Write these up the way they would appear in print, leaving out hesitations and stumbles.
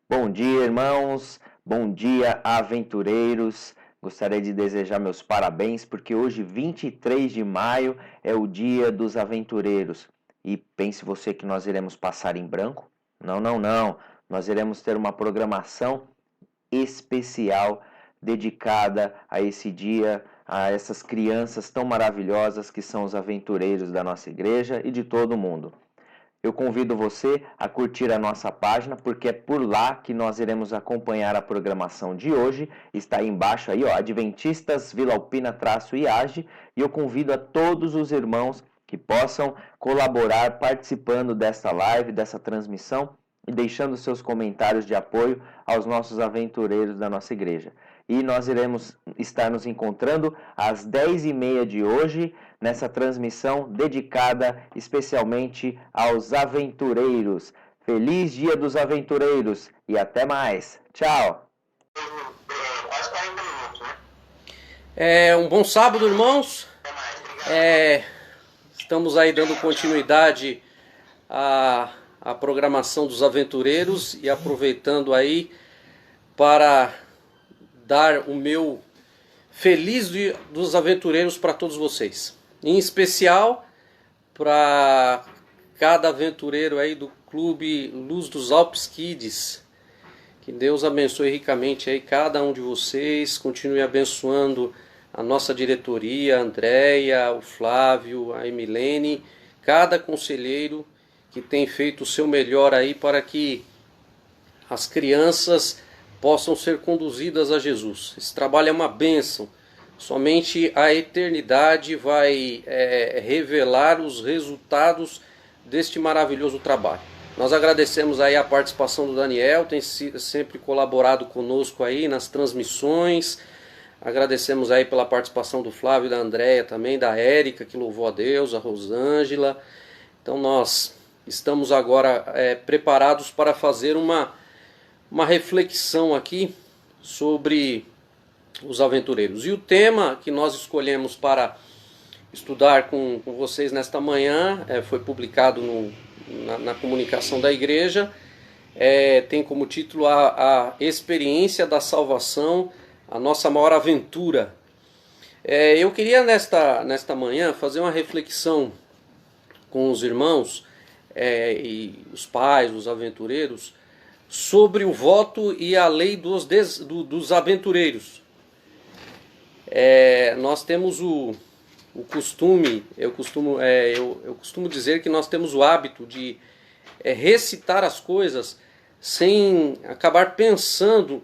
Bom dia, irmãos. Bom dia, aventureiros. Gostaria de desejar meus parabéns, porque hoje, 23 de maio, é o Dia dos Aventureiros. E pense você que nós iremos passar em branco? Não, não, não. Nós iremos ter uma programação especial dedicada a esse dia, a essas crianças tão maravilhosas que são os aventureiros da nossa igreja e de todo o mundo. Eu convido você a curtir a nossa página, porque é por lá que nós iremos acompanhar a programação de hoje. Está aí embaixo aí, ó, Adventistas Vila Alpina-IAGE, e eu convido a todos os irmãos que possam colaborar participando desta live, dessa transmissão e deixando seus comentários de apoio aos nossos aventureiros da nossa igreja. E nós iremos estar nos encontrando às 10h30 de hoje, nessa transmissão dedicada especialmente aos aventureiros. Feliz Dia dos Aventureiros e até mais. Tchau! Um bom sábado, irmãos. Estamos aí dando continuidade à programação dos aventureiros e aproveitando aí para dar o meu feliz Dia dos Aventureiros para todos vocês. Em especial para cada aventureiro aí do Clube Luz dos Alpes Kids. Que Deus abençoe ricamente aí cada um de vocês, continue abençoando a nossa diretoria, a Andréia, o Flávio, a Emilene, cada conselheiro que tem feito o seu melhor aí para que as crianças possam ser conduzidas a Jesus. Esse trabalho é uma bênção. Somente a eternidade vai revelar os resultados deste maravilhoso trabalho. Nós agradecemos aí a participação do Daniel, tem sempre colaborado conosco aí nas transmissões. Agradecemos aí pela participação do Flávio, da Andréia também, da Érica, que louvou a Deus, a Rosângela. Então nós estamos agora preparados para fazer uma reflexão aqui sobre os aventureiros. E o tema que nós escolhemos para estudar com vocês nesta manhã foi publicado na comunicação da igreja, tem como título a experiência da salvação, a nossa maior aventura. Eu queria nesta manhã fazer uma reflexão com os irmãos e os pais, os aventureiros, sobre o voto e a lei dos aventureiros. Nós temos o costume, eu costumo dizer que nós temos o hábito de recitar as coisas sem acabar pensando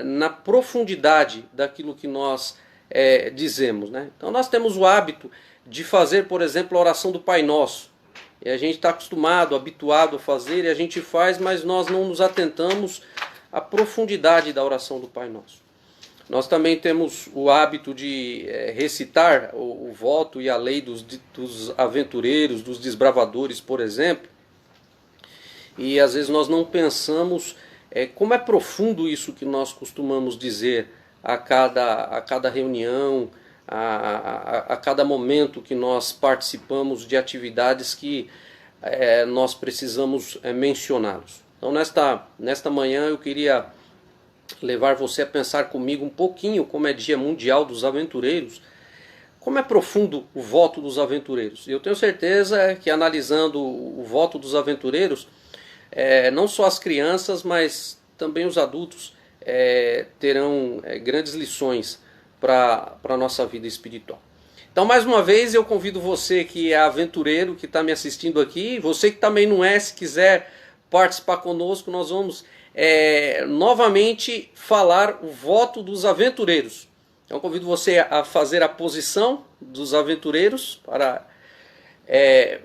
na profundidade daquilo que nós dizemos, né? Então nós temos o hábito de fazer, por exemplo, a oração do Pai Nosso. E a gente está acostumado, habituado a fazer, e a gente faz, mas nós não nos atentamos à profundidade da oração do Pai Nosso. Nós também temos o hábito de recitar o voto e a lei dos aventureiros, dos desbravadores, por exemplo. E às vezes nós não pensamos como é profundo isso que nós costumamos dizer a cada reunião, a cada momento que nós participamos de atividades que nós precisamos mencioná-los. Então nesta manhã eu queria levar você a pensar comigo um pouquinho, como é Dia Mundial dos Aventureiros, como é profundo o voto dos aventureiros. E eu tenho certeza que analisando o voto dos aventureiros, não só as crianças, mas também os adultos terão grandes lições para a nossa vida espiritual. Então, mais uma vez, eu convido você que é aventureiro, que está me assistindo aqui, você que também não é, se quiser participar conosco, nós vamos novamente falar o voto dos aventureiros. Então, convido você a fazer a posição dos aventureiros para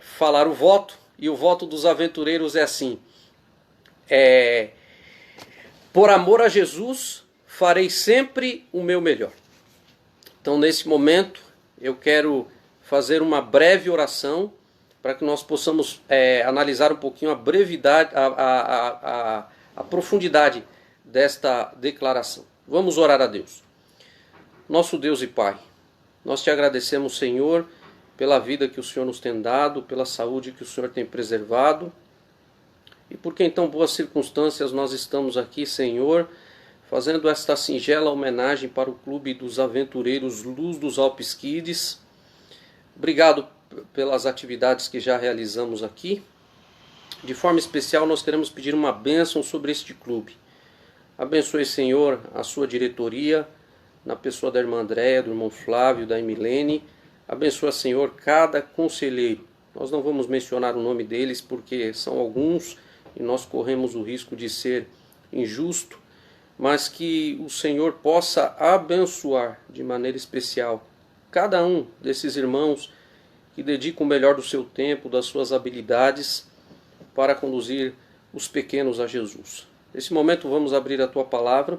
falar o voto, e o voto dos aventureiros é assim: por amor a Jesus, farei sempre o meu melhor. Então, nesse momento, eu quero fazer uma breve oração para que nós possamos analisar um pouquinho a brevidade, a profundidade desta declaração. Vamos orar a Deus. Nosso Deus e Pai, nós te agradecemos, Senhor, pela vida que o Senhor nos tem dado, pela saúde que o Senhor tem preservado. e porque em tão boas circunstâncias nós estamos aqui, Senhor, fazendo esta singela homenagem para o Clube dos Aventureiros Luz dos Alpes Kids. Obrigado pelas atividades que já realizamos aqui. De forma especial, nós queremos pedir uma bênção sobre este clube. Abençoe, Senhor, a sua diretoria, na pessoa da irmã Andréia, do irmão Flávio, da Emilene. Abençoa, Senhor, cada conselheiro. Nós não vamos mencionar o nome deles porque são alguns e nós corremos o risco de ser injusto, mas que o Senhor possa abençoar de maneira especial cada um desses irmãos que dedicam o melhor do seu tempo, das suas habilidades, para conduzir os pequenos a Jesus. Nesse momento vamos abrir a Tua Palavra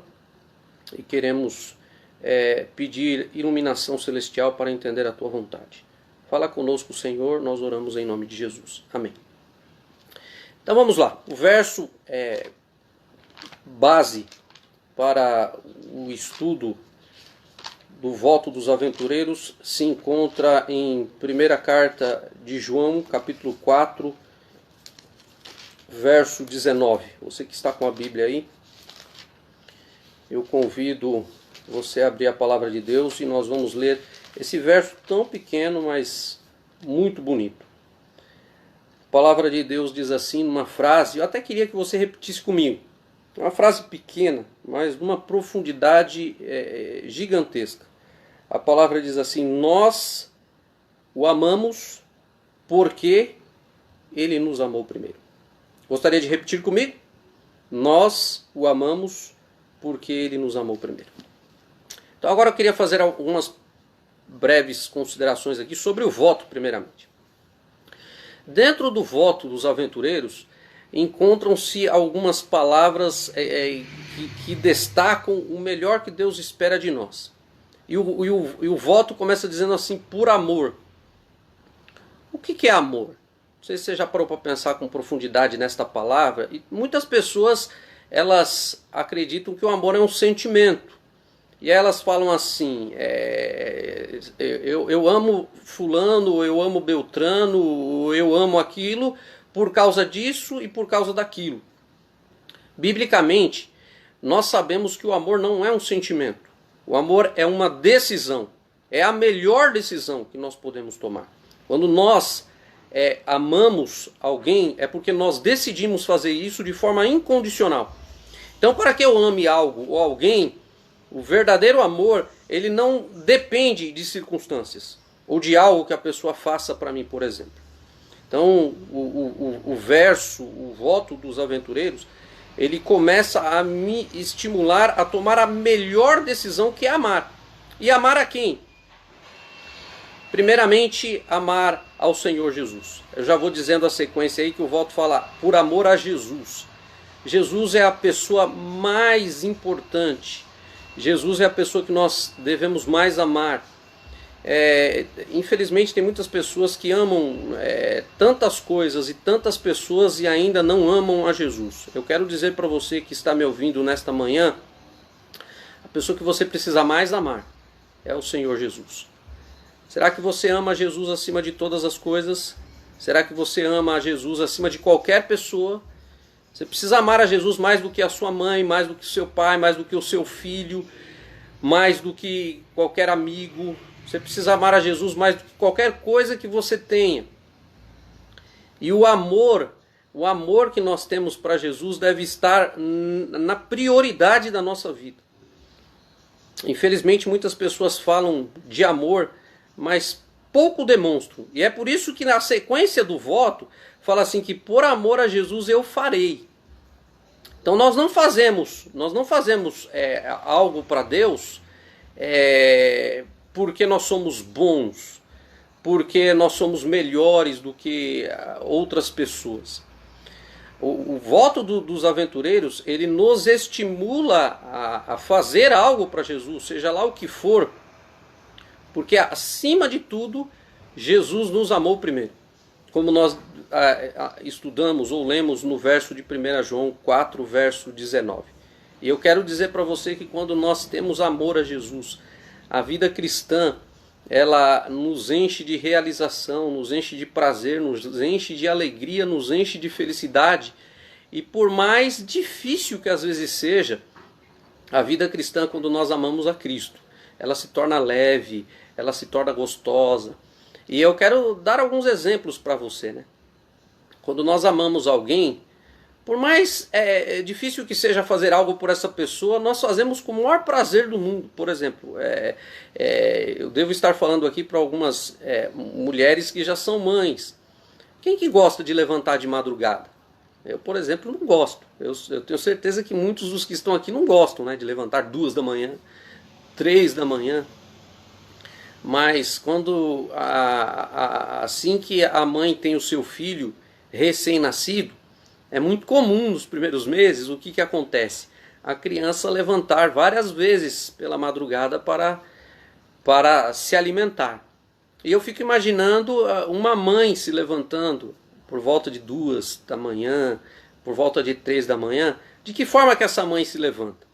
e queremos pedir iluminação celestial para entender a Tua vontade. Fala conosco, Senhor, nós oramos em nome de Jesus. Amém. Então vamos lá. O verso base para o estudo do voto dos aventureiros se encontra em primeira carta de João, capítulo 4, verso 19. Você que está com a Bíblia aí, eu convido você a abrir a palavra de Deus e nós vamos ler esse verso tão pequeno, mas muito bonito. A palavra de Deus diz assim, numa frase, eu até queria que você repetisse comigo. Uma frase pequena, mas de uma profundidade gigantesca. A palavra diz assim: nós o amamos porque ele nos amou primeiro. Gostaria de repetir comigo? Nós o amamos porque ele nos amou primeiro. Então agora eu queria fazer algumas breves considerações aqui sobre o voto, primeiramente. Dentro do voto dos aventureiros, encontram-se algumas palavras que destacam o melhor que Deus espera de nós. E o voto começa dizendo assim, por amor. O que é amor? Não sei se você já parou para pensar com profundidade nesta palavra. E muitas pessoas, elas acreditam que o amor é um sentimento. E elas falam assim, eu amo fulano, eu amo Beltrano, eu amo aquilo por causa disso e por causa daquilo. Biblicamente, nós sabemos que o amor não é um sentimento. O amor é uma decisão. É a melhor decisão que nós podemos tomar. Quando nós amamos alguém, é porque nós decidimos fazer isso de forma incondicional. Então, para que eu ame algo ou alguém, o verdadeiro amor, ele não depende de circunstâncias ou de algo que a pessoa faça para mim, por exemplo. Então, o verso, o voto dos aventureiros, ele começa a me estimular a tomar a melhor decisão, que é amar. E amar a quem? Primeiramente, amar ao Senhor Jesus. Eu já vou dizendo a sequência aí que o voto fala por amor a Jesus. Jesus é a pessoa mais importante. Jesus é a pessoa que nós devemos mais amar. Infelizmente tem muitas pessoas que amam tantas coisas e tantas pessoas e ainda não amam a Jesus. Eu quero dizer para você que está me ouvindo nesta manhã, a pessoa que você precisa mais amar é o Senhor Jesus. Será que você ama Jesus acima de todas as coisas? Será que você ama a Jesus acima de qualquer pessoa? Você precisa amar a Jesus mais do que a sua mãe, mais do que o seu pai, mais do que o seu filho, mais do que qualquer amigo. Você precisa amar a Jesus mais do que qualquer coisa que você tenha. E o amor que nós temos para Jesus deve estar na prioridade da nossa vida. Infelizmente muitas pessoas falam de amor, mas pouco demonstram. E é por isso que na sequência do voto fala assim que por amor a Jesus eu farei. Então nós não fazemos algo para Deus porque nós somos bons, porque nós somos melhores do que outras pessoas. O voto dos aventureiros, ele nos estimula a fazer algo para Jesus, seja lá o que for, porque acima de tudo, Jesus nos amou primeiro. Como nós estudamos ou lemos no verso de 1 João 4, verso 19. E eu quero dizer para você que quando nós temos amor a Jesus, a vida cristã, ela nos enche de realização, nos enche de prazer, nos enche de alegria, nos enche de felicidade. E por mais difícil que às vezes seja a vida cristã, quando nós amamos a Cristo, ela se torna leve, ela se torna gostosa. E eu quero dar alguns exemplos para você, né? Quando nós amamos alguém, por mais difícil que seja fazer algo por essa pessoa, nós fazemos com o maior prazer do mundo. Por exemplo, eu devo estar falando aqui para algumas mulheres que já são mães. Quem que gosta de levantar de madrugada? Eu, por exemplo, não gosto. Eu tenho certeza que muitos dos que estão aqui não gostam, né, de levantar 2 da manhã, 3 da manhã. Mas quando assim que a mãe tem o seu filho recém-nascido, é muito comum nos primeiros meses o que acontece? A criança levantar várias vezes pela madrugada para se alimentar. E eu fico imaginando uma mãe se levantando por volta de 2 da manhã, por volta de 3 da manhã. De que forma que essa mãe se levanta?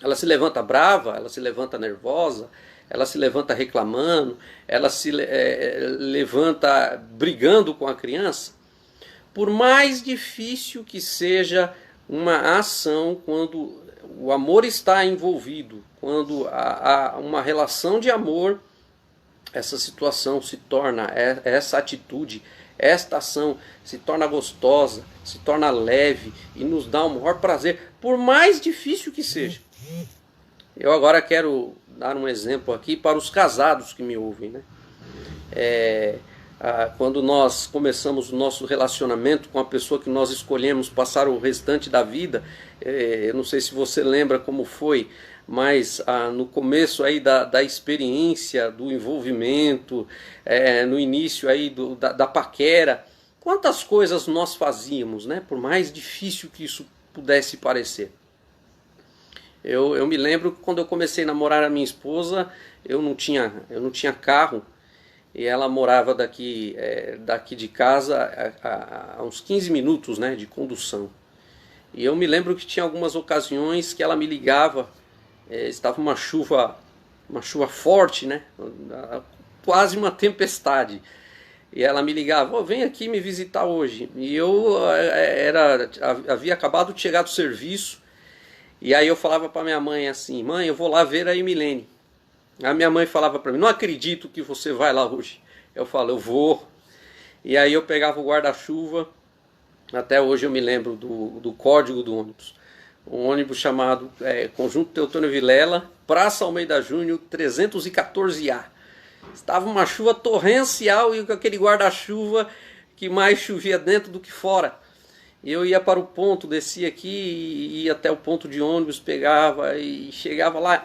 Ela se levanta brava, ela se levanta nervosa, ela se levanta reclamando, ela se levanta brigando com a criança. Por mais difícil que seja uma ação, quando o amor está envolvido, quando há uma relação de amor, essa situação se torna, essa atitude, esta ação se torna gostosa, se torna leve e nos dá o maior prazer, por mais difícil que seja. Eu agora quero dar um exemplo aqui para os casados que me ouvem, né? Quando nós começamos o nosso relacionamento com a pessoa que nós escolhemos passar o restante da vida, eu não sei se você lembra como foi, mas no começo aí da experiência, do envolvimento, no início aí da paquera, quantas coisas nós fazíamos, né? Por mais difícil que isso pudesse parecer. Eu me lembro que quando eu comecei a namorar a minha esposa, eu não tinha carro, e ela morava daqui de casa a uns 15 minutos, né, de condução. E eu me lembro que tinha algumas ocasiões que ela me ligava, estava uma chuva forte, né, quase uma tempestade. E ela me ligava, vem aqui me visitar hoje. E eu havia acabado de chegar do serviço, e aí eu falava para minha mãe assim, mãe, eu vou lá ver a Emilene. A minha mãe falava para mim, não acredito que você vai lá hoje. Eu falo, eu vou. E aí eu pegava o guarda-chuva, até hoje eu me lembro do código do ônibus. Um ônibus chamado Conjunto Teotônio Vilela, Praça Almeida Júnior, 314A. Estava uma chuva torrencial e com aquele guarda-chuva que mais chovia dentro do que fora. Eu ia para o ponto, descia aqui, ia até o ponto de ônibus, pegava e chegava lá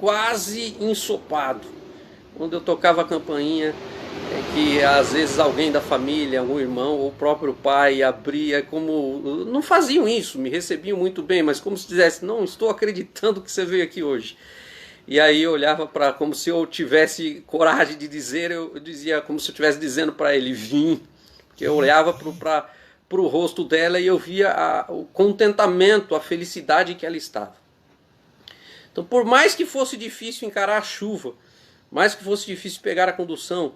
quase ensopado. Quando eu tocava a campainha, que às vezes alguém da família, um irmão ou o próprio pai abria, como não faziam isso, me recebiam muito bem, mas como se dissesse, não estou acreditando que você veio aqui hoje. E aí eu olhava para, como se eu tivesse coragem de dizer, eu dizia como se eu estivesse dizendo para ele, vim. Porque eu olhava para o rosto dela e eu via o contentamento, a felicidade que ela estava. Então, por mais que fosse difícil encarar a chuva, mais que fosse difícil pegar a condução,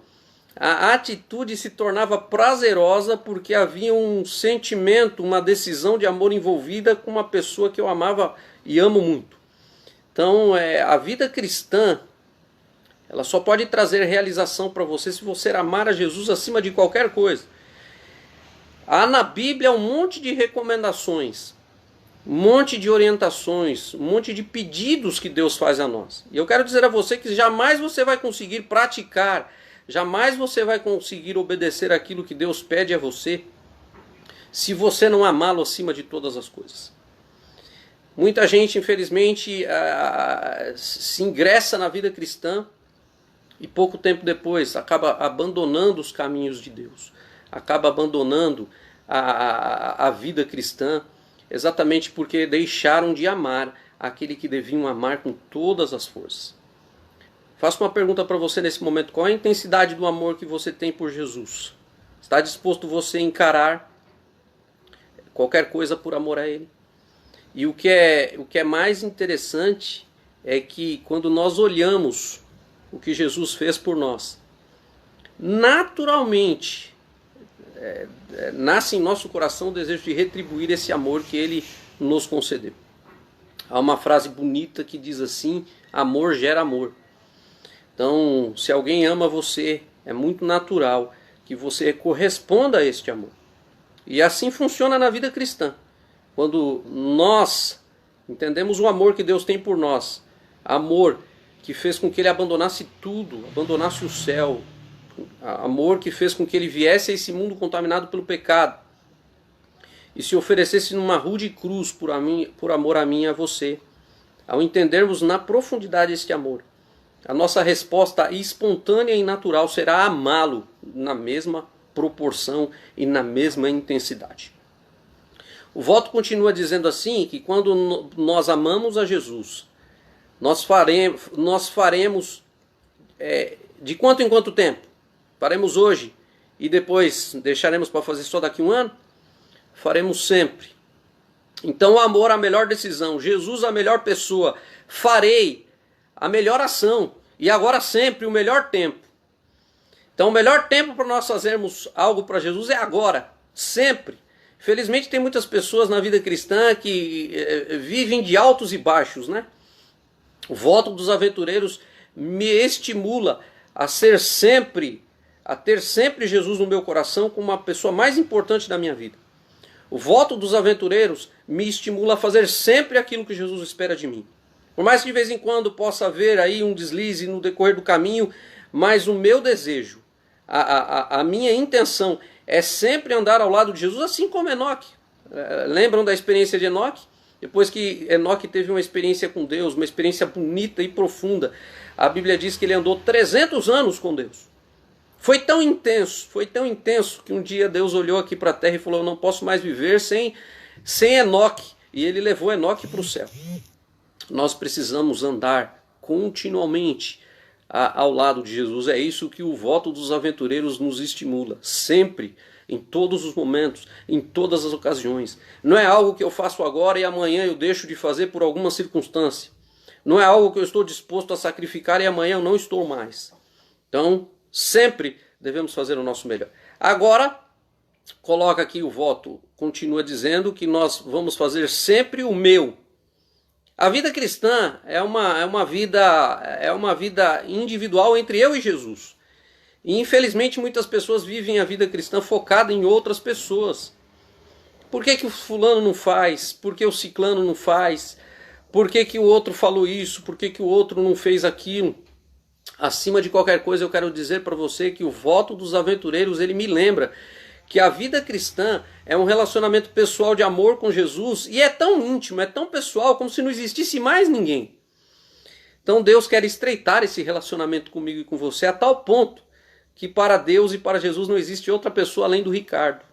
a atitude se tornava prazerosa porque havia um sentimento, uma decisão de amor envolvida com uma pessoa que eu amava e amo muito. Então, a vida cristã, ela só pode trazer realização para você se você amar a Jesus acima de qualquer coisa. Há na Bíblia um monte de recomendações, um monte de orientações, um monte de pedidos que Deus faz a nós. E eu quero dizer a você que jamais você vai conseguir praticar, jamais você vai conseguir obedecer aquilo que Deus pede a você, se você não amá-lo acima de todas as coisas. Muita gente, infelizmente, se ingressa na vida cristã e pouco tempo depois acaba abandonando os caminhos de Deus, acaba abandonando a vida cristã, exatamente porque deixaram de amar aquele que deviam amar com todas as forças. Faço uma pergunta para você nesse momento: qual é a intensidade do amor que você tem por Jesus? Está disposto você a encarar qualquer coisa por amor a Ele? E o que é mais interessante é que quando nós olhamos o que Jesus fez por nós, naturalmente, nasce em nosso coração o desejo de retribuir esse amor que Ele nos concedeu. Há uma frase bonita que diz assim: amor gera amor. Então, se alguém ama você, é muito natural que você corresponda a este amor. E assim funciona na vida cristã. Quando nós entendemos o amor que Deus tem por nós, amor que fez com que Ele abandonasse tudo, abandonasse o céu, amor que fez com que Ele viesse a esse mundo contaminado pelo pecado e se oferecesse numa rude cruz por amor a mim e a você. Ao entendermos na profundidade este amor, a nossa resposta espontânea e natural será amá-lo na mesma proporção e na mesma intensidade. O voto continua dizendo assim, que quando nós amamos a Jesus, nós faremos de quanto em quanto tempo? Faremos hoje e depois deixaremos para fazer só daqui a um ano? Faremos sempre. Então o amor a melhor decisão, Jesus a melhor pessoa, farei a melhor ação e agora sempre o melhor tempo. Então o melhor tempo para nós fazermos algo para Jesus é agora, sempre. Felizmente tem muitas pessoas na vida cristã que vivem de altos e baixos, né? O voto dos aventureiros me estimula a ter sempre Jesus no meu coração como uma pessoa mais importante da minha vida. O voto dos aventureiros me estimula a fazer sempre aquilo que Jesus espera de mim. Por mais que de vez em quando possa haver aí um deslize no decorrer do caminho, mas o meu desejo, a minha intenção é sempre andar ao lado de Jesus, assim como Enoque. Lembram da experiência de Enoque? Depois que Enoque teve uma experiência com Deus, uma experiência bonita e profunda, a Bíblia diz que ele andou 300 anos com Deus. Foi tão intenso que um dia Deus olhou aqui para a terra e falou: eu não posso mais viver sem Enoque. E ele levou Enoque para o céu. Nós precisamos andar continuamente ao lado de Jesus. É isso que o voto dos aventureiros nos estimula. Sempre, em todos os momentos, em todas as ocasiões. Não é algo que eu faço agora e amanhã eu deixo de fazer por alguma circunstância. Não é algo que eu estou disposto a sacrificar e amanhã eu não estou mais. Então, sempre devemos fazer o nosso melhor. Agora, coloca aqui o voto, continua dizendo que nós vamos fazer sempre o meu. A vida cristã é uma vida individual entre eu e Jesus. E infelizmente muitas pessoas vivem a vida cristã focada em outras pessoas. Por que o fulano não faz? Por que o ciclano não faz? Por que o outro falou isso? Por que o outro não fez aquilo? Acima de qualquer coisa, eu quero dizer para você que o voto dos aventureiros, ele me lembra que a vida cristã é um relacionamento pessoal de amor com Jesus e é tão íntimo, é tão pessoal, como se não existisse mais ninguém. Então Deus quer estreitar esse relacionamento comigo e com você a tal ponto que para Deus e para Jesus não existe outra pessoa além do Ricardo,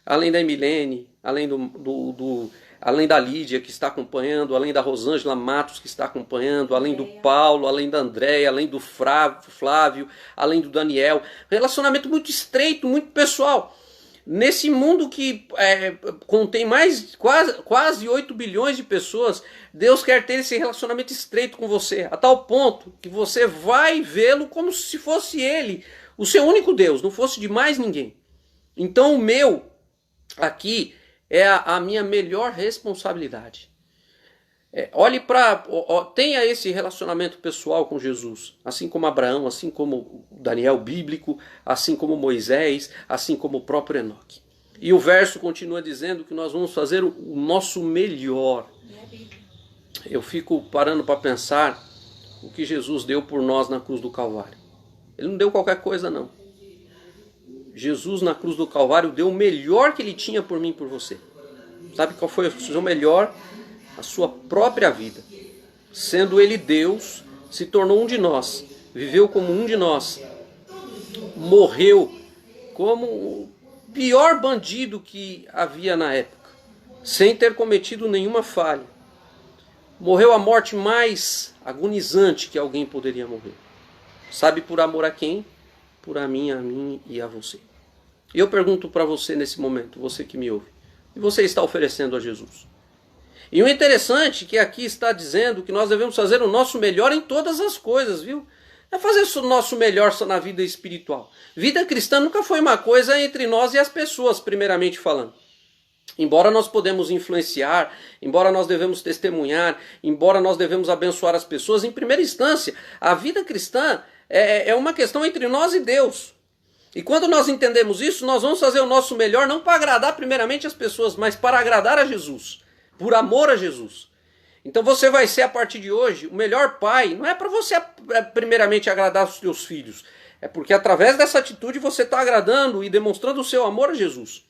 além da Emilene, além da Lídia que está acompanhando, além da Rosângela Matos que está acompanhando, além do Paulo, além da Andréia, além do Flávio, além do Daniel. Relacionamento muito estreito, muito pessoal. Nesse mundo que contém quase 8 bilhões de pessoas, Deus quer ter esse relacionamento estreito com você, a tal ponto que você vai vê-lo como se fosse Ele, o seu único Deus, não fosse de mais ninguém. Então o meu aqui é a minha melhor responsabilidade. Tenha esse relacionamento pessoal com Jesus, assim como Abraão, assim como Daniel bíblico, assim como Moisés, assim como o próprio Enoque. E o verso continua dizendo que nós vamos fazer o nosso melhor. Eu fico parando para pensar o que Jesus deu por nós na cruz do Calvário. Ele não deu qualquer coisa, não. Jesus na cruz do Calvário deu o melhor que ele tinha por mim e por você. Sabe qual foi o seu melhor? A sua própria vida. Sendo ele Deus, se tornou um de nós, viveu como um de nós, morreu como o pior bandido que havia na época, sem ter cometido nenhuma falha. Morreu a morte mais agonizante que alguém poderia morrer. Sabe por amor a quem? Por a mim e a você. E eu pergunto para você nesse momento, você que me ouve, o que você está oferecendo a Jesus? E o interessante é que aqui está dizendo que nós devemos fazer o nosso melhor em todas as coisas, viu? É fazer o nosso melhor só na vida espiritual. Vida cristã nunca foi uma coisa entre nós e as pessoas, primeiramente falando. Embora nós podemos influenciar, embora nós devemos testemunhar, embora nós devemos abençoar as pessoas, em primeira instância, a vida cristã é uma questão entre nós e Deus. E quando nós entendemos isso, nós vamos fazer o nosso melhor, não para agradar primeiramente as pessoas, mas para agradar a Jesus, por amor a Jesus. Então você vai ser, a partir de hoje, o melhor pai. Não é para você primeiramente agradar os seus filhos. É porque através dessa atitude você está agradando e demonstrando o seu amor a Jesus.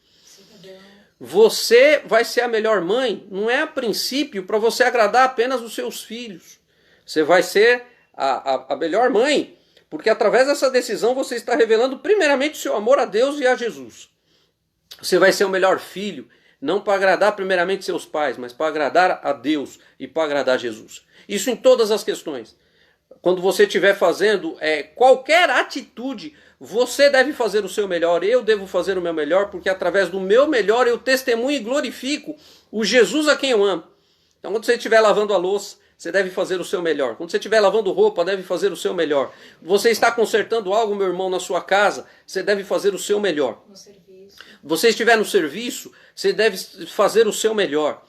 Você vai ser a melhor mãe. Não é a princípio para você agradar apenas os seus filhos. Você vai ser a melhor mãe. Porque através dessa decisão você está revelando primeiramente o seu amor a Deus e a Jesus. Você vai ser o melhor filho. Não para agradar primeiramente seus pais, mas para agradar a Deus e para agradar Jesus. Isso em todas as questões. Quando você estiver fazendo qualquer atitude, você deve fazer o seu melhor, eu devo fazer o meu melhor, porque através do meu melhor eu testemunho e glorifico o Jesus a quem eu amo. Então quando você estiver lavando a louça, você deve fazer o seu melhor. Quando você estiver lavando roupa, deve fazer o seu melhor. Você está consertando algo, meu irmão, na sua casa, você deve fazer o seu melhor. No serviço. Você estiver no serviço, você deve fazer o seu melhor.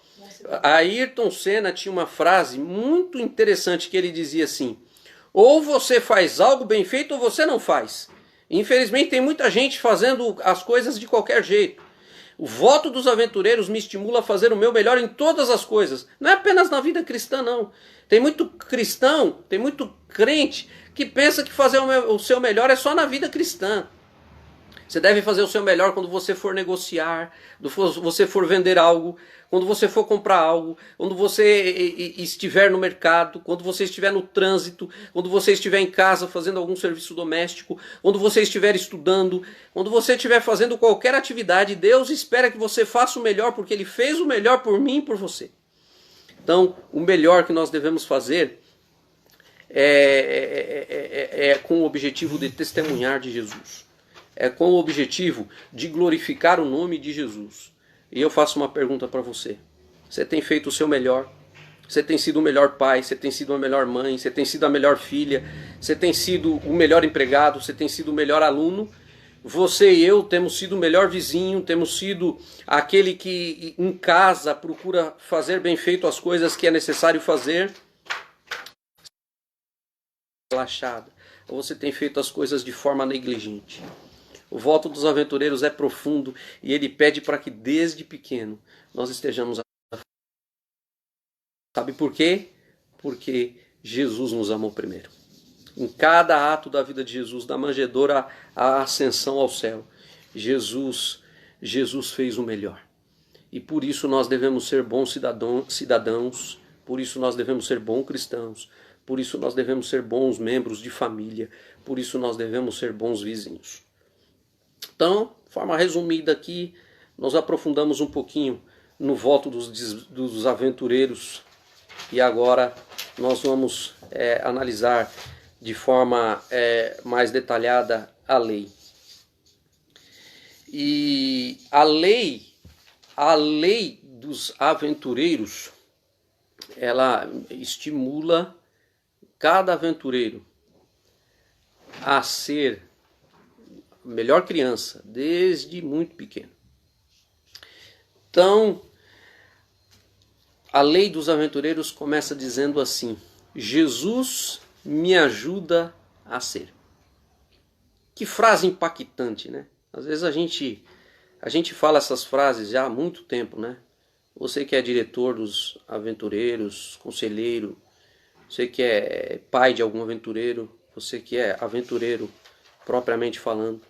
A Ayrton Senna tinha uma frase muito interessante que ele dizia assim: ou você faz algo bem feito ou você não faz. Infelizmente tem muita gente fazendo as coisas de qualquer jeito. O voto dos aventureiros me estimula a fazer o meu melhor em todas as coisas. Não é apenas na vida cristã, não. Tem muito cristão, tem muito crente que pensa que fazer o seu melhor é só na vida cristã. Você deve fazer o seu melhor quando você for negociar, quando você for vender algo, quando você for comprar algo, quando você estiver no mercado, quando você estiver no trânsito, quando você estiver em casa fazendo algum serviço doméstico, quando você estiver estudando, quando você estiver fazendo qualquer atividade. Deus espera que você faça o melhor, porque Ele fez o melhor por mim e por você. Então, o melhor que nós devemos fazer é com o objetivo de testemunhar de Jesus. É com o objetivo de glorificar o nome de Jesus. E eu faço uma pergunta para você. Você tem feito o seu melhor? Você tem sido o melhor pai? Você tem sido a melhor mãe? Você tem sido a melhor filha? Você tem sido o melhor empregado? Você tem sido o melhor aluno? Você e eu temos sido o melhor vizinho? Temos sido aquele que em casa procura fazer bem feito as coisas que é necessário fazer? Relaxado. Ou você tem feito as coisas de forma negligente? O voto dos aventureiros é profundo e ele pede para que desde pequeno nós estejamos. Sabe por quê? Porque Jesus nos amou primeiro. Em cada ato da vida de Jesus, da manjedoura à ascensão ao céu, Jesus fez o melhor. E por isso nós devemos ser bons cidadãos, por isso nós devemos ser bons cristãos, por isso nós devemos ser bons membros de família, por isso nós devemos ser bons vizinhos. Então, de forma resumida aqui, nós aprofundamos um pouquinho no voto dos aventureiros e agora nós vamos analisar de forma mais detalhada a lei. E a lei dos aventureiros, ela estimula cada aventureiro a ser melhor criança, desde muito pequeno. Então, a lei dos aventureiros começa dizendo assim: Jesus me ajuda a ser. Que frase impactante, né? Às vezes a gente fala essas frases já há muito tempo, né? Você que é diretor dos aventureiros, conselheiro, você que é pai de algum aventureiro, você que é aventureiro propriamente falando.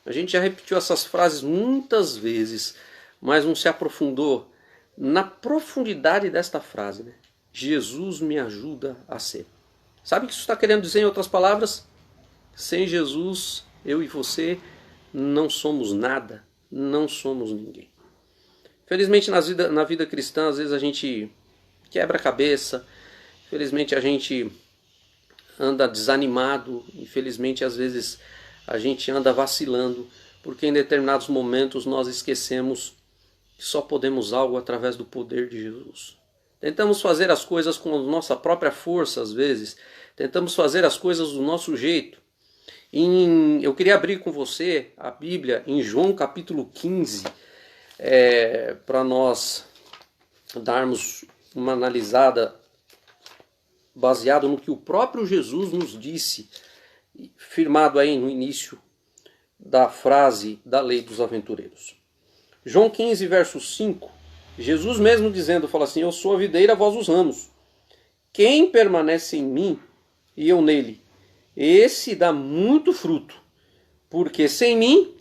A gente já repetiu essas frases muitas vezes, mas não se aprofundou na profundidade desta frase, né? Jesus me ajuda a ser. Sabe o que isso está querendo dizer em outras palavras? Sem Jesus, eu e você não somos nada, não somos ninguém. Felizmente na vida cristã, às vezes a gente quebra a cabeça, felizmente a gente anda desanimado, infelizmente às vezes a gente anda vacilando, porque em determinados momentos nós esquecemos que só podemos algo através do poder de Jesus. Tentamos fazer as coisas com a nossa própria força, às vezes. Tentamos fazer as coisas do nosso jeito. Eu queria abrir com você a Bíblia em João capítulo 15, para nós darmos uma analisada baseado no que o próprio Jesus nos disse, firmado aí no início da frase da lei dos aventureiros. João 15, verso 5, Jesus mesmo dizendo, fala assim: eu sou a videira, vós os ramos. Quem permanece em mim e eu nele, esse dá muito fruto, porque sem mim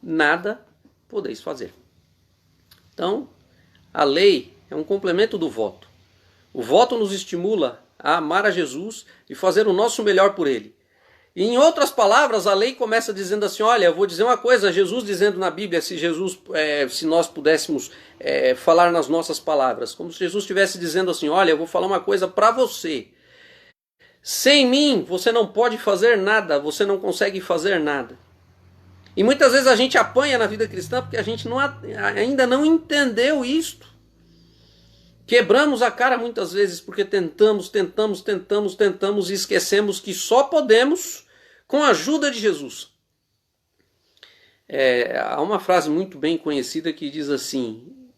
nada podeis fazer. Então, a lei é um complemento do voto. O voto nos estimula a amar a Jesus e fazer o nosso melhor por ele. E em outras palavras, a lei começa dizendo assim: olha, eu vou dizer uma coisa, Jesus dizendo na Bíblia, se nós pudéssemos falar nas nossas palavras, como se Jesus estivesse dizendo assim: olha, eu vou falar uma coisa para você. Sem mim, você não pode fazer nada, você não consegue fazer nada. E muitas vezes a gente apanha na vida cristã porque a gente ainda não entendeu isto. Quebramos a cara muitas vezes porque tentamos e esquecemos que só podemos com a ajuda de Jesus. Há uma frase muito bem conhecida que diz assim: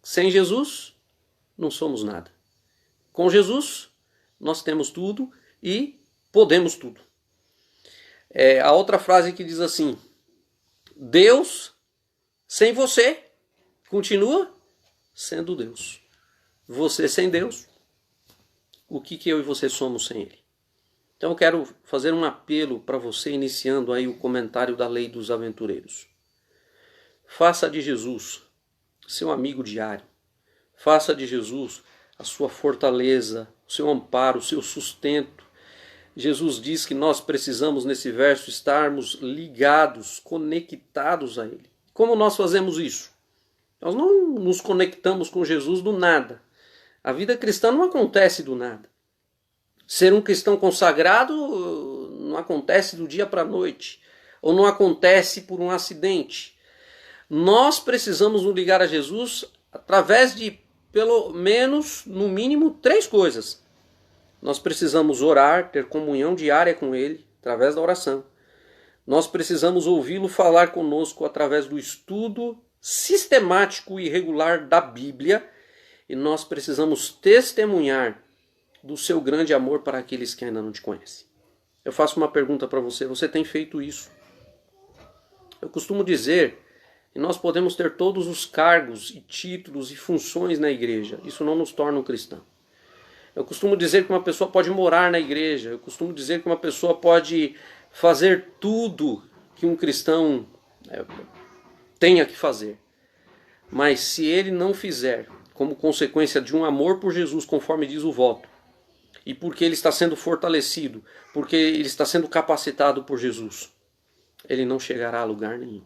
sem Jesus não somos nada. Com Jesus nós temos tudo e podemos tudo. A outra frase que diz assim: Deus sem você continua sendo Deus. Você sem Deus, o que eu e você somos sem Ele? Então eu quero fazer um apelo para você, iniciando aí o comentário da lei dos aventureiros. Faça de Jesus seu amigo diário. Faça de Jesus a sua fortaleza, o seu amparo, o seu sustento. Jesus diz que nós precisamos, nesse verso, estarmos ligados, conectados a Ele. Como nós fazemos isso? Nós não nos conectamos com Jesus do nada. A vida cristã não acontece do nada. Ser um cristão consagrado não acontece do dia para a noite. Ou não acontece por um acidente. Nós precisamos nos ligar a Jesus através de, pelo menos, no mínimo, 3 coisas. Nós precisamos orar, ter comunhão diária com Ele, através da oração. Nós precisamos ouvi-lo falar conosco através do estudo sistemático e regular da Bíblia, e nós precisamos testemunhar do seu grande amor para aqueles que ainda não te conhecem. Eu faço uma pergunta para você: você tem feito isso? Eu costumo dizer que nós podemos ter todos os cargos e títulos e funções na igreja, isso não nos torna um cristão. Eu costumo dizer que uma pessoa pode morar na igreja, eu costumo dizer que uma pessoa pode fazer tudo que um cristão tenha que fazer. Mas se ele não fizer, como consequência de um amor por Jesus, conforme diz o voto, e porque ele está sendo fortalecido, porque ele está sendo capacitado por Jesus, ele não chegará a lugar nenhum.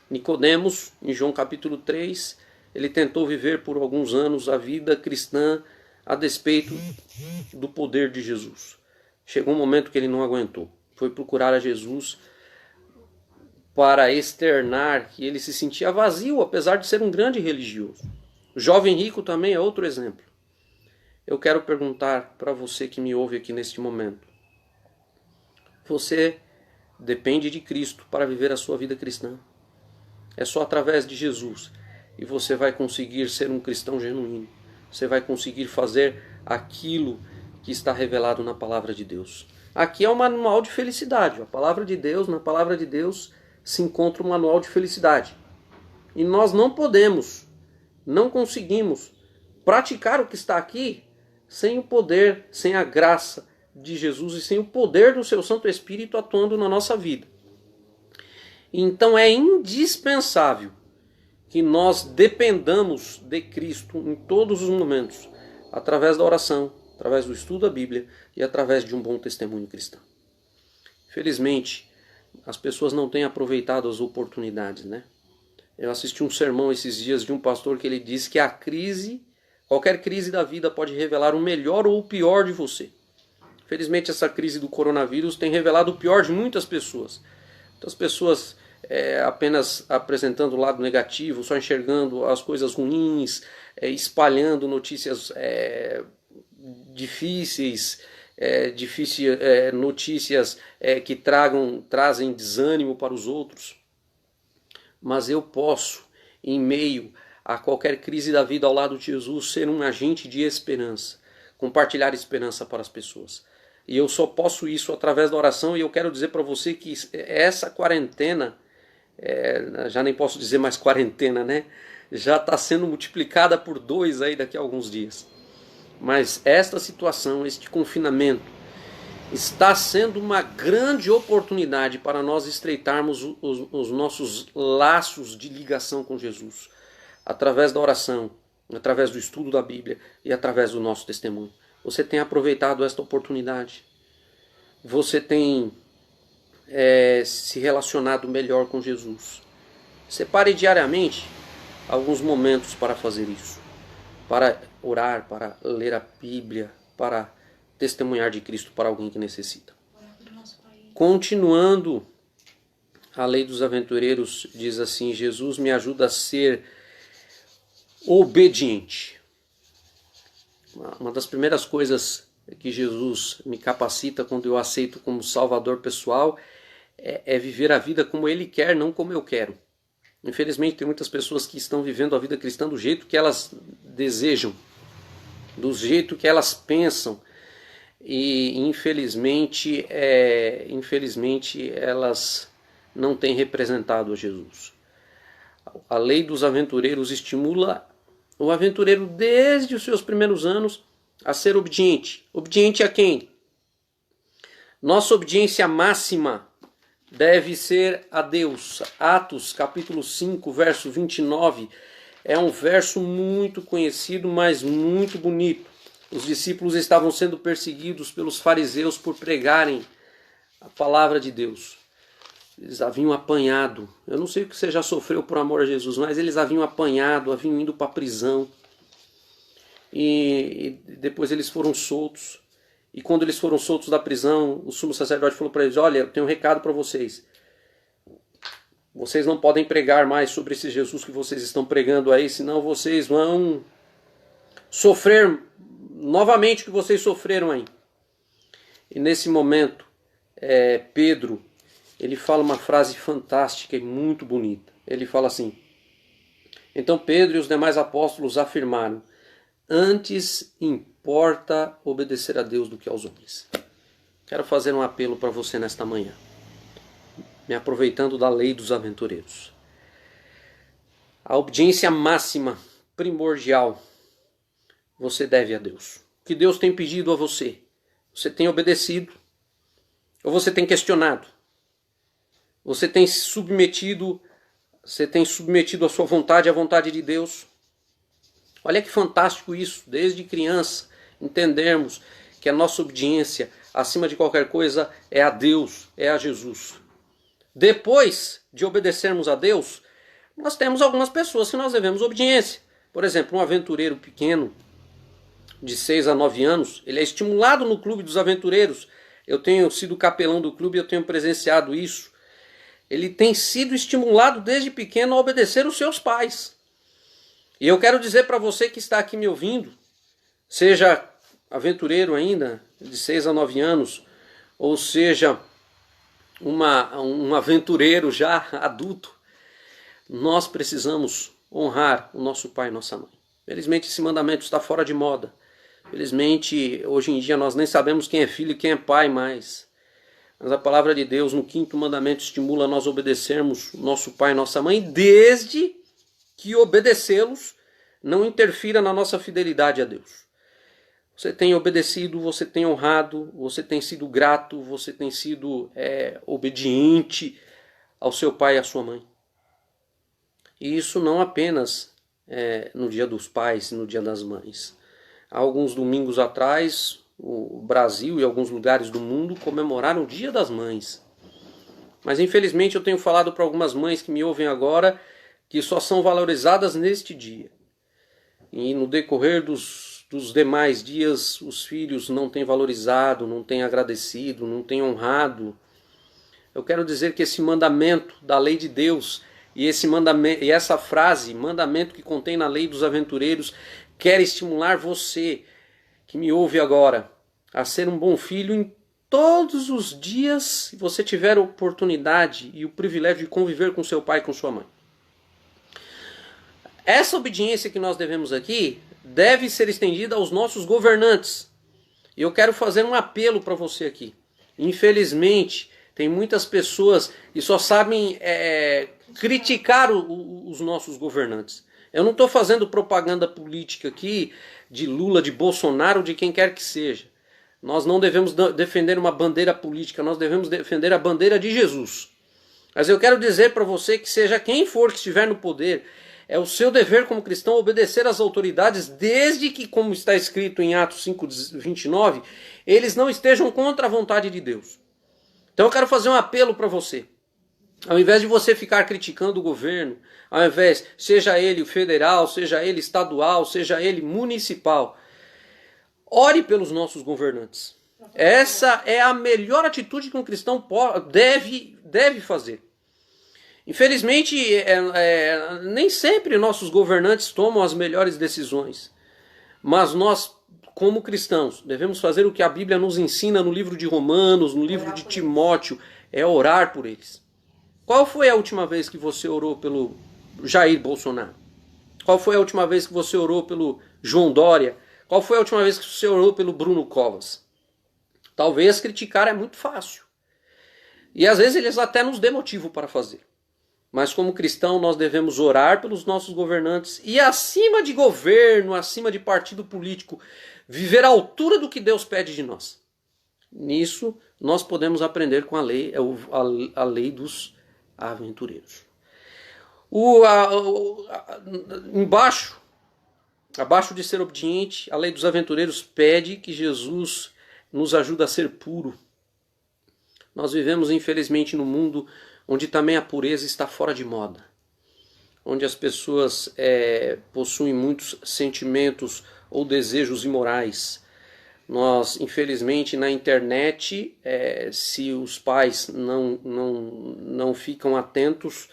Nicodemos, em João capítulo 3, ele tentou viver por alguns anos a vida cristã a despeito do poder de Jesus. Chegou um momento que ele não aguentou. Foi procurar a Jesus para externar que ele se sentia vazio, apesar de ser um grande religioso. O jovem rico também é outro exemplo. Eu quero perguntar para você que me ouve aqui neste momento: você depende de Cristo para viver a sua vida cristã? É só através de Jesus e você vai conseguir ser um cristão genuíno. Você vai conseguir fazer aquilo que está revelado na palavra de Deus. Aqui é um manual de felicidade. A palavra de Deus, na palavra de Deus se encontra um manual de felicidade. E nós não podemos, não conseguimos praticar o que está aqui sem o poder, sem a graça de Jesus e sem o poder do seu Santo Espírito atuando na nossa vida. Então é indispensável que nós dependamos de Cristo em todos os momentos, através da oração, através do estudo da Bíblia e através de um bom testemunho cristão. Felizmente, as pessoas não têm aproveitado as oportunidades, né? Eu assisti um sermão esses dias de um pastor que ele disse que qualquer crise da vida pode revelar o melhor ou o pior de você. Felizmente, essa crise do coronavírus tem revelado o pior de muitas pessoas. Muitas pessoas apenas apresentando o lado negativo, só enxergando as coisas ruins, espalhando notícias difíceis, notícias que trazem desânimo para os outros. Mas eu posso, em meio a qualquer crise da vida ao lado de Jesus, ser um agente de esperança, compartilhar esperança para as pessoas. E eu só posso isso através da oração, e eu quero dizer para você que essa quarentena, já nem posso dizer mais quarentena, né? Já está sendo multiplicada por 2 aí daqui a alguns dias. Mas esta situação, este confinamento, está sendo uma grande oportunidade para nós estreitarmos os nossos laços de ligação com Jesus, através da oração, através do estudo da Bíblia e através do nosso testemunho. Você tem aproveitado esta oportunidade? Você tem se relacionado melhor com Jesus? Separe diariamente alguns momentos para fazer isso, para orar, para ler a Bíblia, para testemunhar de Cristo para alguém que necessita. Continuando, a lei dos aventureiros diz assim: Jesus me ajuda a ser obediente. Uma das primeiras coisas que Jesus me capacita quando eu aceito como Salvador pessoal é viver a vida como Ele quer, não como eu quero. Infelizmente tem muitas pessoas que estão vivendo a vida cristã do jeito que elas desejam, do jeito que elas pensam, e infelizmente elas não têm representado a Jesus. A lei dos aventureiros estimula o aventureiro desde os seus primeiros anos a ser obediente. Obediente a quem? Nossa obediência máxima deve ser a Deus. Atos capítulo 5, verso 29, é um verso muito conhecido, mas muito bonito. Os discípulos estavam sendo perseguidos pelos fariseus por pregarem a palavra de Deus. Eles haviam apanhado. Eu não sei o que você já sofreu por amor a Jesus, mas eles haviam apanhado, haviam ido para a prisão. E depois eles foram soltos. E quando eles foram soltos da prisão, o sumo sacerdote falou para eles: olha, eu tenho um recado para vocês. Vocês não podem pregar mais sobre esse Jesus que vocês estão pregando aí, senão vocês vão sofrer novamente o que vocês sofreram aí. E nesse momento, Pedro, ele fala uma frase fantástica e muito bonita. Ele fala assim: então Pedro e os demais apóstolos afirmaram: antes importa obedecer a Deus do que aos homens. Quero fazer um apelo para você nesta manhã, me aproveitando da lei dos aventureiros. A obediência máxima, primordial, você deve a Deus. O que Deus tem pedido a você? Você tem obedecido? Ou você tem questionado? Você tem submetido a sua vontade à vontade de Deus? Olha que fantástico isso, desde criança, entendermos que a nossa obediência, acima de qualquer coisa, é a Deus, é a Jesus. Depois de obedecermos a Deus, nós temos algumas pessoas que nós devemos obediência. Por exemplo, um aventureiro pequeno, de 6 a 9 anos, ele é estimulado no clube dos aventureiros. Eu tenho sido capelão do clube e eu tenho presenciado isso. Ele tem sido estimulado desde pequeno a obedecer os seus pais. E eu quero dizer para você que está aqui me ouvindo, seja aventureiro ainda, de 6 a 9 anos, ou seja um aventureiro já adulto, nós precisamos honrar o nosso pai e nossa mãe. Felizmente esse mandamento está fora de moda. Felizmente hoje em dia nós nem sabemos quem é filho e quem é pai mais. Mas a palavra de Deus no 5º mandamento estimula nós obedecermos o nosso pai e nossa mãe, desde que obedecê-los não interfira na nossa fidelidade a Deus. Você tem obedecido, você tem honrado, você tem sido grato, você tem sido obediente ao seu pai e à sua mãe. E isso não apenas no dia dos pais, no dia das mães. Há alguns domingos atrás, o Brasil e alguns lugares do mundo comemoraram o Dia das Mães. Mas infelizmente eu tenho falado para algumas mães que me ouvem agora que só são valorizadas neste dia. E no decorrer dos demais dias, os filhos não têm valorizado, não têm agradecido, não têm honrado Eu quero dizer que esse mandamento da lei de Deus e esse mandamento, e essa frase, mandamento que contém na lei dos aventureiros, quer estimular você que me ouve agora a ser um bom filho em todos os dias, se você tiver a oportunidade e o privilégio de conviver com seu pai e com sua mãe. Essa obediência que nós devemos aqui deve ser estendida aos nossos governantes. E eu quero fazer um apelo para você aqui. Infelizmente, tem muitas pessoas que só sabem criticar os nossos governantes. Eu não estou fazendo propaganda política aqui de Lula, de Bolsonaro, de quem quer que seja. Nós não devemos defender uma bandeira política, nós devemos defender a bandeira de Jesus. Mas eu quero dizer para você que seja quem for que estiver no poder, é o seu dever como cristão obedecer às autoridades, desde que, como está escrito em Atos 5:29, eles não estejam contra a vontade de Deus. Então eu quero fazer um apelo para você. Ao invés de você ficar criticando o governo, ao invés, seja ele federal, seja ele estadual, seja ele municipal, ore pelos nossos governantes. Essa é a melhor atitude que um cristão deve fazer. Infelizmente, nem sempre nossos governantes tomam as melhores decisões. Mas nós, como cristãos, devemos fazer o que a Bíblia nos ensina no livro de Romanos, no livro de Timóteo, é orar por eles. Qual foi a última vez que você orou pelo Jair Bolsonaro? Qual foi a última vez que você orou pelo João Dória? Qual foi a última vez que você orou pelo Bruno Covas? Talvez criticar é muito fácil. E às vezes eles até nos dê motivo para fazer. Mas como cristão nós devemos orar pelos nossos governantes e acima de governo, acima de partido político, viver à altura do que Deus pede de nós. Nisso nós podemos aprender com a lei, a lei dos aventureiros. Abaixo de ser obediente, a lei dos aventureiros pede que Jesus nos ajude a ser puro. Nós vivemos infelizmente num mundo onde também a pureza está fora de moda, onde as pessoas possuem muitos sentimentos ou desejos imorais. Nós, infelizmente, na internet, se os pais não ficam atentos,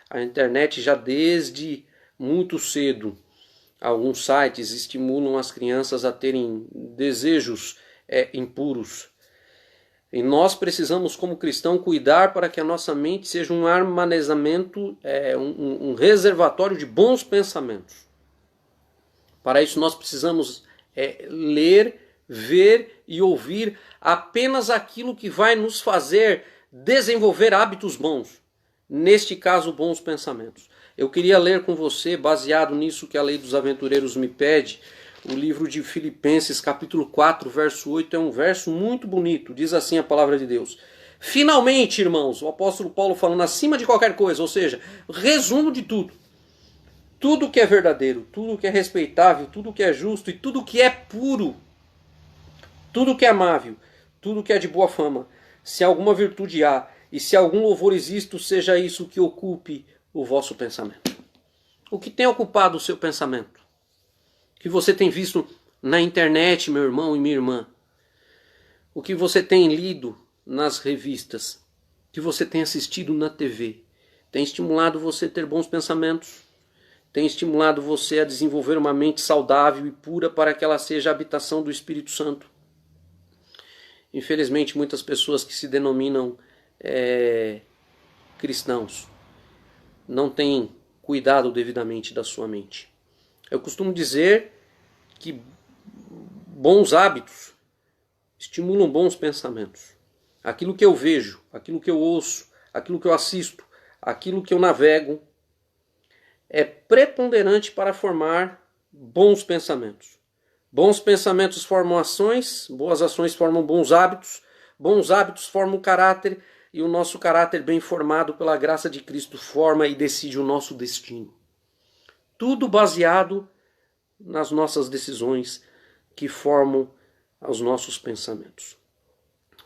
a internet já desde muito cedo, alguns sites estimulam as crianças a terem desejos impuros. E nós precisamos, como cristão, cuidar para que a nossa mente seja um armazenamento, um reservatório de bons pensamentos. Para isso nós precisamos ler, ver e ouvir apenas aquilo que vai nos fazer desenvolver hábitos bons. Neste caso, bons pensamentos. Eu queria ler com você, baseado nisso que a lei dos aventureiros me pede, o livro de Filipenses, capítulo 4, verso 8, é um verso muito bonito. Diz assim a palavra de Deus. Finalmente, irmãos, o apóstolo Paulo falando acima de qualquer coisa, ou seja, resumo de tudo. Tudo que é verdadeiro, tudo que é respeitável, tudo que é justo e tudo que é puro, tudo que é amável, tudo que é de boa fama, se alguma virtude há e se algum louvor existe, seja isso que ocupe o vosso pensamento. O que tem ocupado o seu pensamento? O que você tem visto na internet, meu irmão e minha irmã? O que você tem lido nas revistas? O que você tem assistido na TV? Tem estimulado você a ter bons pensamentos? Tem estimulado você a desenvolver uma mente saudável e pura para que ela seja a habitação do Espírito Santo? Infelizmente, muitas pessoas que se denominam cristãos não têm cuidado devidamente da sua mente. Eu costumo dizer que bons hábitos estimulam bons pensamentos. Aquilo que eu vejo, aquilo que eu ouço, aquilo que eu assisto, aquilo que eu navego, é preponderante para formar bons pensamentos. Bons pensamentos formam ações, boas ações formam bons hábitos formam caráter, e o nosso caráter bem formado pela graça de Cristo forma e decide o nosso destino. Tudo baseado nas nossas decisões que formam os nossos pensamentos.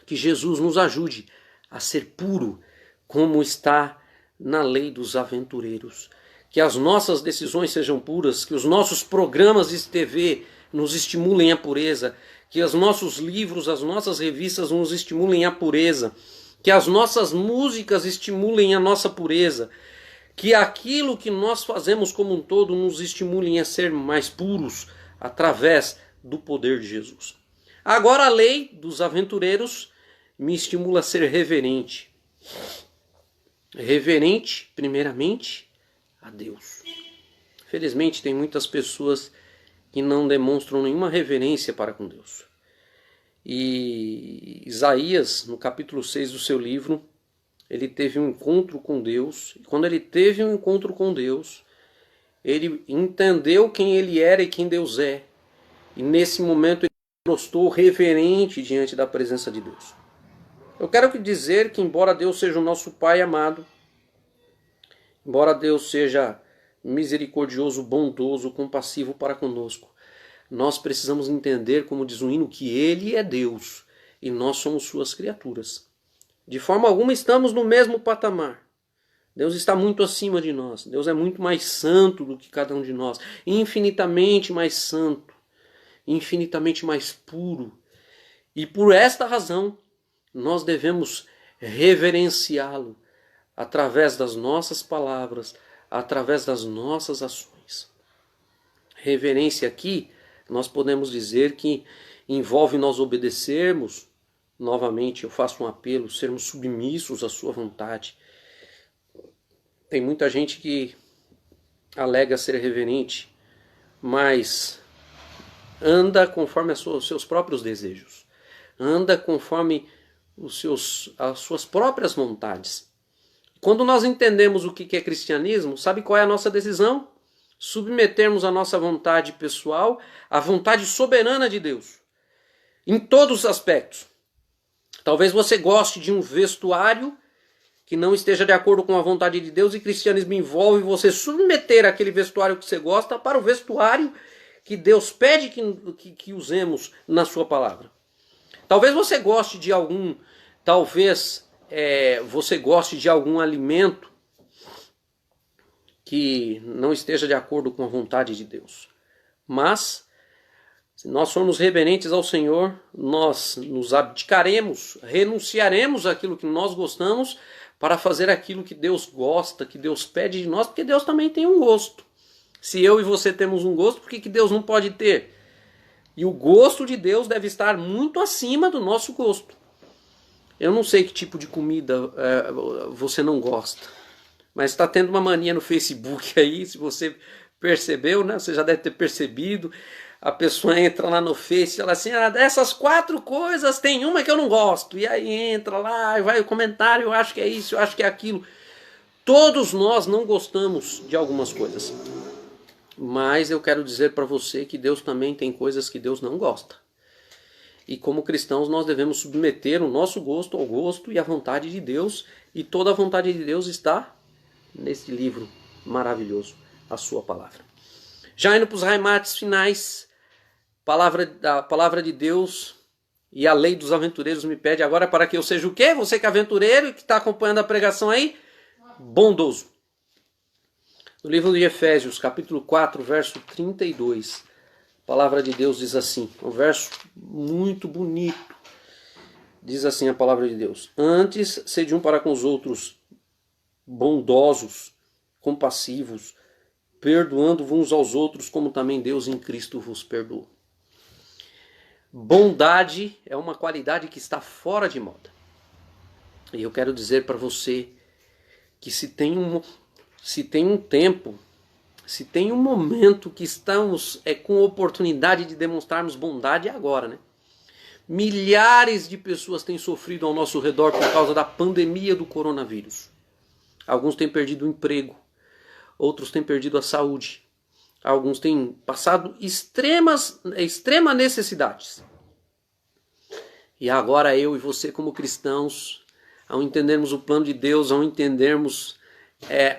Que Jesus nos ajude a ser puro, como está na lei dos aventureiros. Que as nossas decisões sejam puras, que os nossos programas de TV nos estimulem a pureza, que os nossos livros, as nossas revistas nos estimulem a pureza, Que as nossas músicas estimulem a nossa pureza. Que aquilo que nós fazemos como um todo nos estimulem a ser mais puros através do poder de Jesus. Agora a lei dos aventureiros me estimula a ser reverente. Reverente, primeiramente, a Deus. Felizmente tem muitas pessoas que não demonstram nenhuma reverência para com Deus. E Isaías, no capítulo 6 do seu livro, ele teve um encontro com Deus. E quando ele teve um encontro com Deus, ele entendeu quem ele era e quem Deus é. E nesse momento ele se prostrou reverente diante da presença de Deus. Eu quero dizer que embora Deus seja o nosso Pai amado, embora Deus seja misericordioso, bondoso, compassivo para conosco, nós precisamos entender, como diz o hino, que Ele é Deus e nós somos suas criaturas. De forma alguma estamos no mesmo patamar. Deus está muito acima de nós. Deus é muito mais santo do que cada um de nós. Infinitamente mais santo. Infinitamente mais puro. E por esta razão, nós devemos reverenciá-lo através das nossas palavras, através das nossas ações. Reverência aqui, nós podemos dizer que envolve nós obedecermos. Novamente, eu faço um apelo, sermos submissos à sua vontade. Tem muita gente que alega ser reverente, mas anda conforme os seus próprios desejos. Anda conforme as suas próprias vontades. Quando nós entendemos o que é cristianismo, sabe qual é a nossa decisão? Submetermos a nossa vontade pessoal à vontade soberana de Deus. Em todos os aspectos. Talvez você goste de um vestuário que não esteja de acordo com a vontade de Deus, e cristianismo envolve você submeter aquele vestuário que você gosta para o vestuário que Deus pede que usemos na sua palavra. Talvez você goste de algum, você goste de algum alimento que não esteja de acordo com a vontade de Deus. Mas se nós formos reverentes ao Senhor, nós nos abdicaremos, renunciaremos àquilo que nós gostamos para fazer aquilo que Deus gosta, que Deus pede de nós, porque Deus também tem um gosto. Se eu e você temos um gosto, por que Deus não pode ter? E o gosto de Deus deve estar muito acima do nosso gosto. Eu não sei que tipo de comida você não gosta, mas está tendo uma mania no Facebook aí, se você percebeu, né? Você já deve ter percebido. A pessoa entra lá no Face e fala assim, dessas 4 coisas tem uma que eu não gosto. E aí entra lá e vai o comentário, eu acho que é isso, eu acho que é aquilo. Todos nós não gostamos de algumas coisas. Mas eu quero dizer para você que Deus também tem coisas que Deus não gosta. E como cristãos nós devemos submeter o nosso gosto ao gosto e à vontade de Deus. E toda a vontade de Deus está neste livro maravilhoso, a sua palavra. Já indo para os remates finais, a palavra de Deus e a lei dos aventureiros me pede agora para que eu seja o quê? Você que é aventureiro e que está acompanhando a pregação aí? Bondoso. No livro de Efésios, capítulo 4, verso 32, a palavra de Deus diz assim, um verso muito bonito. Diz assim a palavra de Deus: antes, sede um para com os outros bondosos, compassivos, perdoando-vos uns aos outros, como também Deus em Cristo vos perdoou. Bondade é uma qualidade que está fora de moda. E eu quero dizer para você que se tem um tempo, se tem um momento que estamos com oportunidade de demonstrarmos bondade, é agora, né? Milhares de pessoas têm sofrido ao nosso redor por causa da pandemia do coronavírus. Alguns têm perdido o emprego, outros têm perdido a saúde, alguns têm passado extremas necessidades. E agora eu e você como cristãos, ao entendermos o plano de Deus, ao entendermos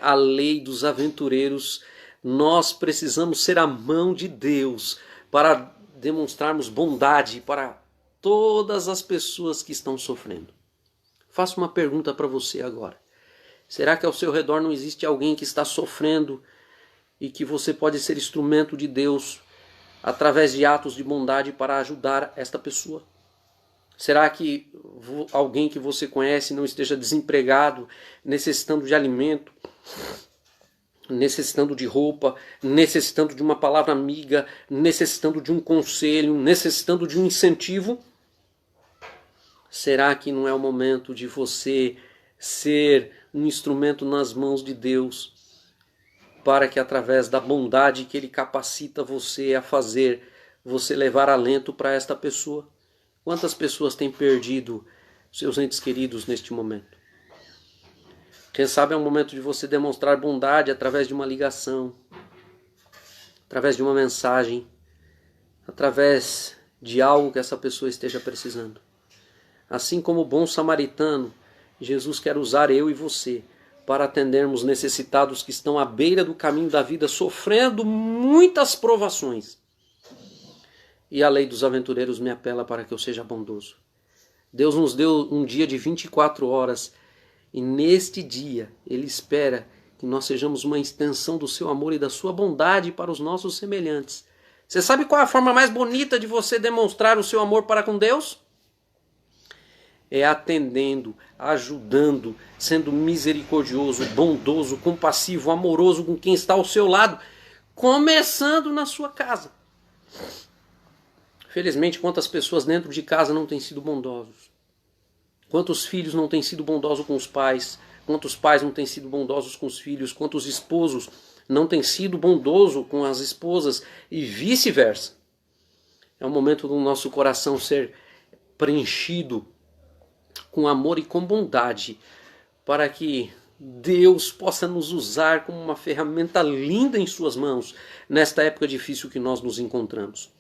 a lei dos aventureiros, nós precisamos ser a mão de Deus para demonstrarmos bondade para todas as pessoas que estão sofrendo. Faço uma pergunta para você agora. Será que ao seu redor não existe alguém que está sofrendo e que você pode ser instrumento de Deus através de atos de bondade para ajudar esta pessoa? Será que alguém que você conhece não esteja desempregado, necessitando de alimento, necessitando de roupa, necessitando de uma palavra amiga, necessitando de um conselho, necessitando de um incentivo? Será que não é o momento de você ser um instrumento nas mãos de Deus, para que através da bondade que Ele capacita você a fazer, você levar alento para esta pessoa? Quantas pessoas têm perdido seus entes queridos neste momento? Quem sabe é um momento de você demonstrar bondade através de uma ligação, através de uma mensagem, através de algo que essa pessoa esteja precisando. Assim como o bom samaritano, Jesus quer usar eu e você para atendermos necessitados que estão à beira do caminho da vida, sofrendo muitas provações. E a lei dos aventureiros me apela para que eu seja bondoso. Deus nos deu um dia de 24 horas e neste dia Ele espera que nós sejamos uma extensão do seu amor e da sua bondade para os nossos semelhantes. Você sabe qual é a forma mais bonita de você demonstrar o seu amor para com Deus? É atendendo, ajudando, sendo misericordioso, bondoso, compassivo, amoroso com quem está ao seu lado, começando na sua casa. Felizmente, quantas pessoas dentro de casa não têm sido bondosos? Quantos filhos não têm sido bondosos com os pais? Quantos pais não têm sido bondosos com os filhos? Quantos esposos não têm sido bondosos com as esposas? E vice-versa. É o momento do nosso coração ser preenchido com amor e com bondade, para que Deus possa nos usar como uma ferramenta linda em suas mãos, nesta época difícil que nós nos encontramos.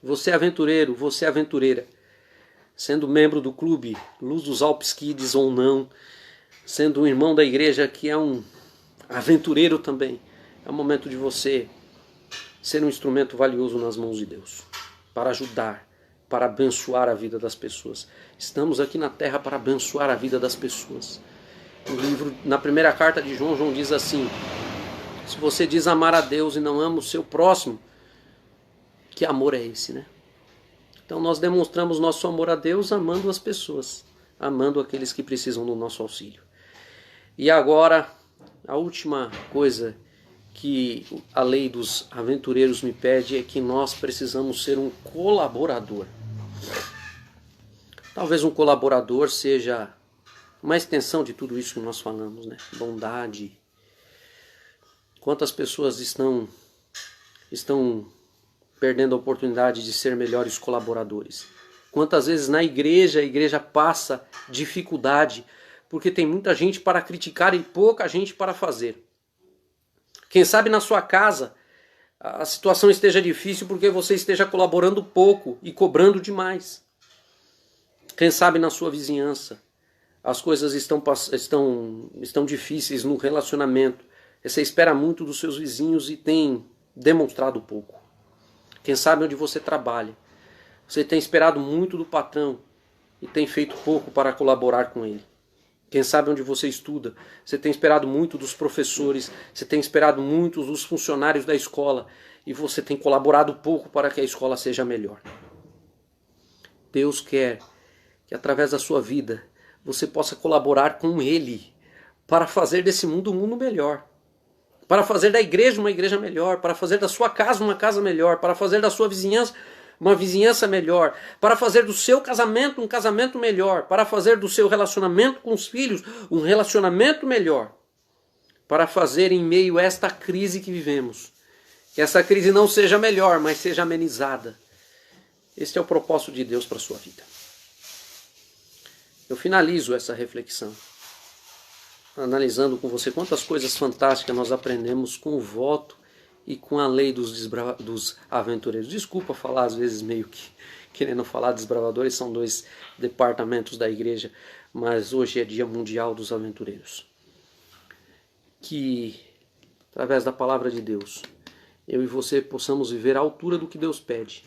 Você é aventureiro, você é aventureira, sendo membro do clube Luz dos Alpes Kids ou não, sendo um irmão da igreja que é um aventureiro também, é o momento de você ser um instrumento valioso nas mãos de Deus, para ajudar, para abençoar a vida das pessoas. Estamos aqui na terra para abençoar a vida das pessoas. No livro, na primeira carta de João, João diz assim: se você diz amar a Deus e não ama o seu próximo, que amor é esse, né? Então nós demonstramos nosso amor a Deus amando as pessoas, amando aqueles que precisam do nosso auxílio. E agora, a última coisa que a lei dos aventureiros me pede é que nós precisamos ser um colaborador. Talvez um colaborador seja uma extensão de tudo isso que nós falamos, né? Bondade. Quantas pessoas estão perdendo a oportunidade de ser melhores colaboradores? Quantas vezes na igreja a igreja passa dificuldade porque tem muita gente para criticar e pouca gente para fazer. Quem sabe na sua casa a situação esteja difícil porque você esteja colaborando pouco e cobrando demais. Quem sabe na sua vizinhança as coisas estão difíceis no relacionamento. Você espera muito dos seus vizinhos e tem demonstrado pouco. Quem sabe onde você trabalha, você tem esperado muito do patrão e tem feito pouco para colaborar com ele. Quem sabe onde você estuda, você tem esperado muito dos professores, você tem esperado muito dos funcionários da escola e você tem colaborado pouco para que a escola seja melhor. Deus quer que através da sua vida você possa colaborar com Ele para fazer desse mundo um mundo melhor, para fazer da igreja uma igreja melhor, para fazer da sua casa uma casa melhor, para fazer da sua vizinhança uma vizinhança melhor, para fazer do seu casamento um casamento melhor, para fazer do seu relacionamento com os filhos um relacionamento melhor, para fazer em meio a esta crise que vivemos, que essa crise não seja melhor, mas seja amenizada. Este é o propósito de Deus para a sua vida. Eu finalizo essa reflexão analisando com você quantas coisas fantásticas nós aprendemos com o voto e com a lei dos aventureiros. Desculpa falar às vezes meio que querendo falar desbravadores, são dois departamentos da igreja, mas hoje é Dia Mundial dos Aventureiros. Que através da palavra de Deus, eu e você possamos viver à altura do que Deus pede,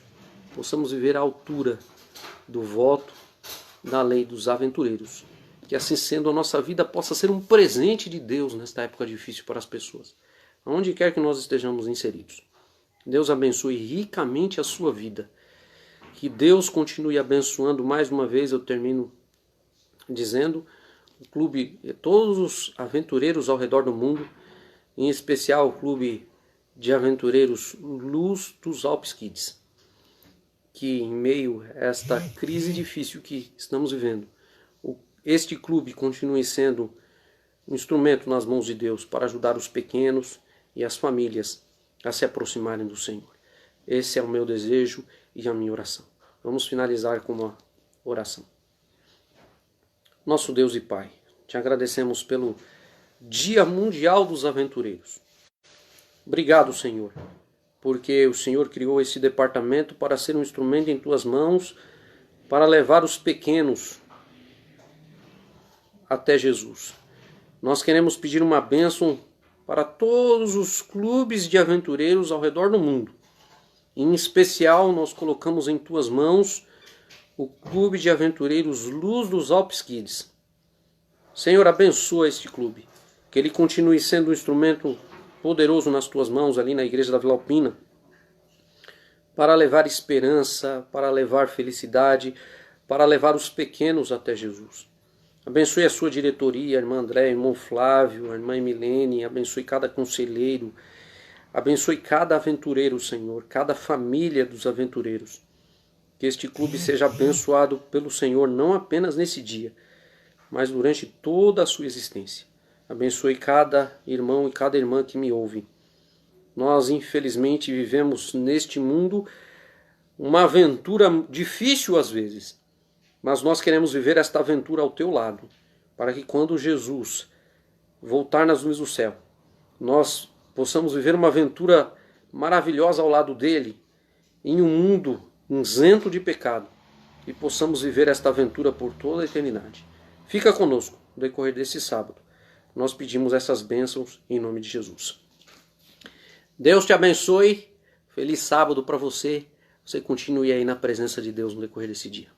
possamos viver à altura do voto da lei dos aventureiros. Que assim sendo a nossa vida possa ser um presente de Deus nesta época difícil para as pessoas, onde quer que nós estejamos inseridos. Deus abençoe ricamente a sua vida. Que Deus continue abençoando mais uma vez, eu termino dizendo, o clube, todos os aventureiros ao redor do mundo, em especial o clube de aventureiros Luz dos Alpes Kids, que em meio a esta crise difícil que estamos vivendo, este clube continue sendo um instrumento nas mãos de Deus para ajudar os pequenos e as famílias a se aproximarem do Senhor. Esse é o meu desejo e a minha oração. Vamos finalizar com uma oração. Nosso Deus e Pai, te agradecemos pelo Dia Mundial dos Aventureiros. Obrigado, Senhor, porque o Senhor criou esse departamento para ser um instrumento em tuas mãos, para levar os pequenos até Jesus. Nós queremos pedir uma bênção para todos os clubes de aventureiros ao redor do mundo. Em especial, nós colocamos em tuas mãos o Clube de Aventureiros Luz dos Alpes Kids. Senhor, abençoa este clube, que ele continue sendo um instrumento poderoso nas tuas mãos ali na igreja da Vila Alpina, para levar esperança, para levar felicidade, para levar os pequenos até Jesus. Abençoe a sua diretoria, a irmã André, o irmão Flávio, a irmã Emilene, abençoe cada conselheiro, abençoe cada aventureiro, Senhor, cada família dos aventureiros. Que este clube seja abençoado pelo Senhor, não apenas nesse dia, mas durante toda a sua existência. Abençoe cada irmão e cada irmã que me ouve. Nós, infelizmente, vivemos neste mundo uma aventura difícil às vezes, mas nós queremos viver esta aventura ao teu lado, para que quando Jesus voltar nas nuvens do céu, nós possamos viver uma aventura maravilhosa ao lado dele, em um mundo isento de pecado, e possamos viver esta aventura por toda a eternidade. Fica conosco no decorrer desse sábado. Nós pedimos essas bênçãos em nome de Jesus. Deus te abençoe. Feliz sábado para você. Você continue aí na presença de Deus no decorrer desse dia.